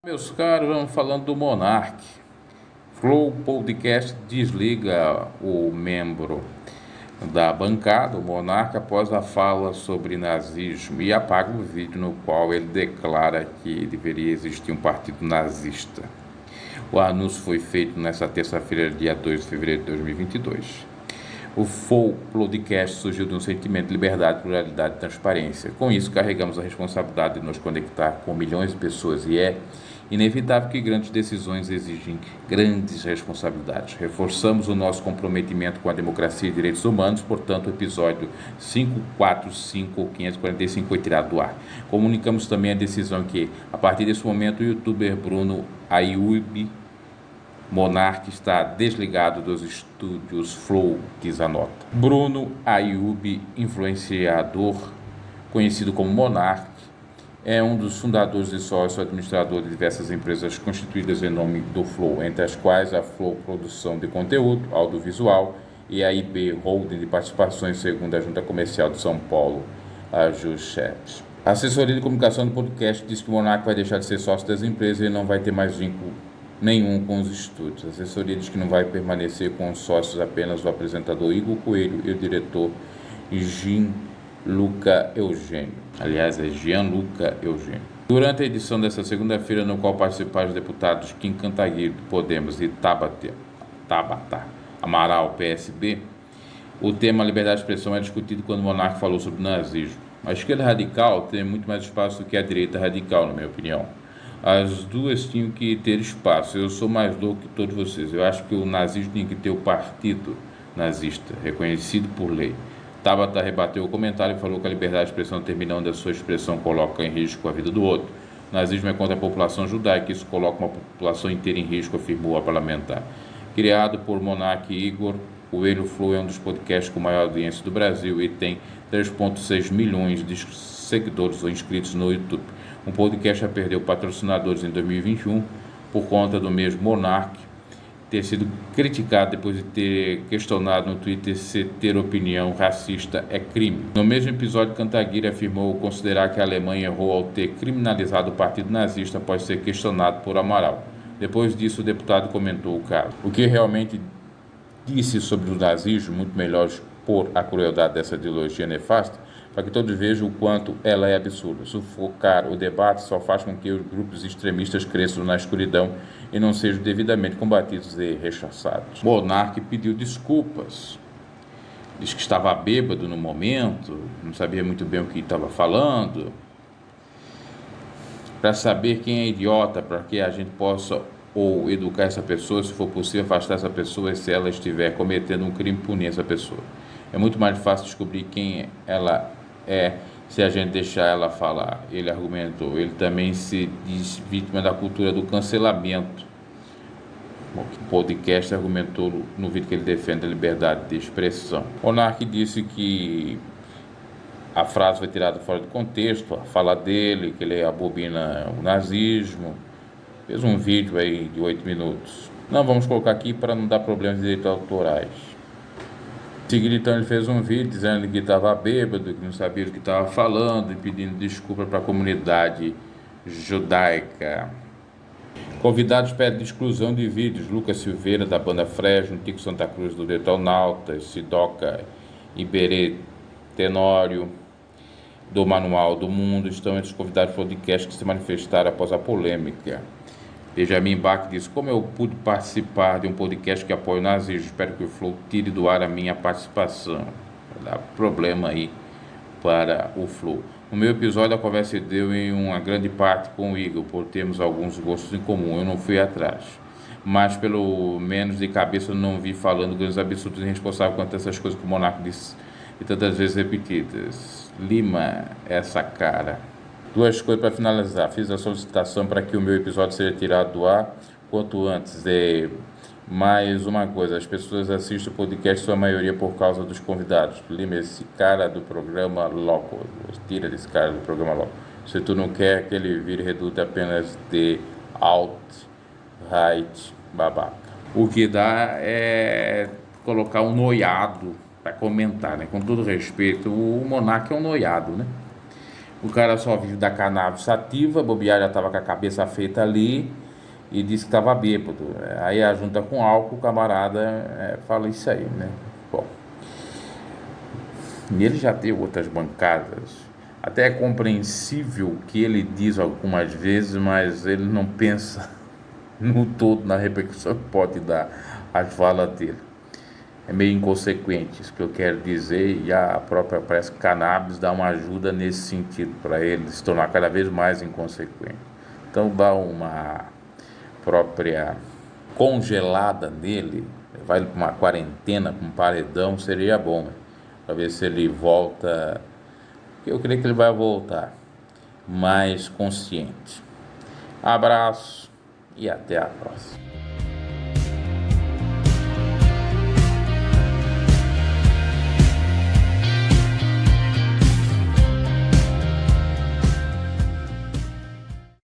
Meus caros, vamos falando do Monark. Flow Podcast desliga o membro da bancada, o Monark, após a fala sobre nazismo e apaga o vídeo no qual ele declara que deveria existir um partido nazista. O anúncio foi feito nesta terça-feira, dia 2 de fevereiro de 2022. O Flow Podcast surgiu de um sentimento de liberdade, pluralidade e transparência. Com isso, carregamos a responsabilidade de nos conectar com milhões de pessoas e é inevitável que grandes decisões exigem grandes responsabilidades. Reforçamos o nosso comprometimento com a democracia e direitos humanos, portanto, o episódio 545 ou 545 foi tirado do ar. Comunicamos também a decisão que, a partir desse momento, o youtuber Bruno Ayub Monark está desligado dos estúdios Flow, diz a nota. Bruno Ayub, influenciador, conhecido como Monark, é um dos fundadores e sócio administrador de diversas empresas constituídas em nome do Flow, entre as quais a Flow Produção de Conteúdo Audiovisual e a IB Holding de Participações, segundo a Junta Comercial de São Paulo, a JUSCHET. A assessoria de comunicação do podcast diz que o Monark vai deixar de ser sócio das empresas e não vai ter mais vínculo nenhum com os estúdios. A assessoria diz que não vai permanecer com os sócios apenas o apresentador Igor Coelho e o diretor Gianluca Eugênio. Aliás, é Gianluca Eugênio. Durante a edição desta segunda-feira, no qual participaram os deputados Kim Kataguiri, do Podemos, e Tabata Amaral, PSB, o tema liberdade de expressão é discutido quando o Monark falou sobre nazismo. A esquerda radical tem muito mais espaço do que a direita radical, na minha opinião. As duas tinham que ter espaço. Eu sou mais louco que todos vocês. Eu acho que o nazismo tinha que ter o partido nazista, reconhecido por lei. Tabata rebateu o comentário e falou que a liberdade de expressão termina onde a sua expressão coloca em risco a vida do outro. O nazismo é contra a população judaica, isso coloca uma população inteira em risco, afirmou a parlamentar. Criado por Monark e Igor, o Coelho Flow é um dos podcasts com maior audiência do Brasil e tem 3,6 milhões de seguidores ou inscritos no YouTube. O podcast já perdeu patrocinadores em 2021 por conta do mesmo Monark ter sido criticado depois de ter questionado no Twitter se ter opinião racista é crime. No mesmo episódio, Kataguiri afirmou considerar que a Alemanha errou ao ter criminalizado o partido nazista após ser questionado por Amaral. Depois disso, o deputado comentou o caso. O que realmente disse sobre o nazismo, muito melhor expor a crueldade dessa ideologia nefasta, para que todos vejam o quanto ela é absurda. Sufocar o debate só faz com que os grupos extremistas cresçam na escuridão e não sejam devidamente combatidos e rechaçados. Monark pediu desculpas. Diz que estava bêbado no momento, não sabia muito bem o que estava falando. Para saber quem é idiota, para que a gente possa ou educar essa pessoa, se for possível, afastar essa pessoa se ela estiver cometendo um crime, punir essa pessoa. É muito mais fácil descobrir quem ela é se a gente deixar ela falar. Ele argumentou. Ele também se diz vítima da cultura do cancelamento. O podcast argumentou no vídeo que ele defende a liberdade de expressão. Monark disse que a frase foi tirada fora do contexto, a fala dele, que ele abomina o nazismo. Fez um vídeo aí de 8 minutos. Não vamos colocar aqui para não dar problemas de direitos autorais. Em seguida, então, ele fez um vídeo dizendo que estava bêbado, que não sabia o que estava falando e pedindo desculpa para a comunidade judaica. Convidados pedem exclusão de vídeos. Lucas Silveira, da banda Fresno, Tico Santa Cruz, do Detonautas, Sidoca Iberê Tenório, do Manual do Mundo, estão entre os convidados do podcast que se manifestaram após a polêmica. Benjamin Bach disse: como eu pude participar de um podcast que apoia o nazismo, espero que o Flow tire do ar a minha participação. Vai dar problema aí para o Flow. No meu episódio, a conversa deu em uma grande parte com o Igor, por termos alguns gostos em comum. Eu não fui atrás, mas pelo menos de cabeça eu não vi falando grandes absurdos irresponsáveis quanto a essas coisas que o Monark disse e tantas vezes repetidas. Lima, essa cara. Duas coisas para finalizar. Fiz a solicitação para que o meu episódio seja tirado do ar quanto antes. Mais uma coisa, as pessoas assistem o podcast, sua maioria por causa dos convidados. Lima, esse cara do programa logo. Tira desse cara do programa logo. Se tu não quer que ele vire reduto apenas de alt-right babaca. O que dá é colocar um noiado para comentar, né? Com todo respeito, o Monark é um noiado, né? O cara só vive da cannabis sativa, bobear já estava com a cabeça feita ali e disse que estava bêbado. Aí a junta com álcool, o camarada fala isso aí, né? Bom, e ele já teve outras bancadas. Até é compreensível o que ele diz algumas vezes, mas ele não pensa no todo, na repercussão que pode dar as falas dele. É meio inconsequente isso que eu quero dizer, e a própria, parece que cannabis dá uma ajuda nesse sentido, para ele se tornar cada vez mais inconsequente. Então dá uma própria congelada nele, vai para uma quarentena, para um paredão, seria bom, né? Para ver se ele volta, eu creio que ele vai voltar mais consciente. Abraço e até a próxima.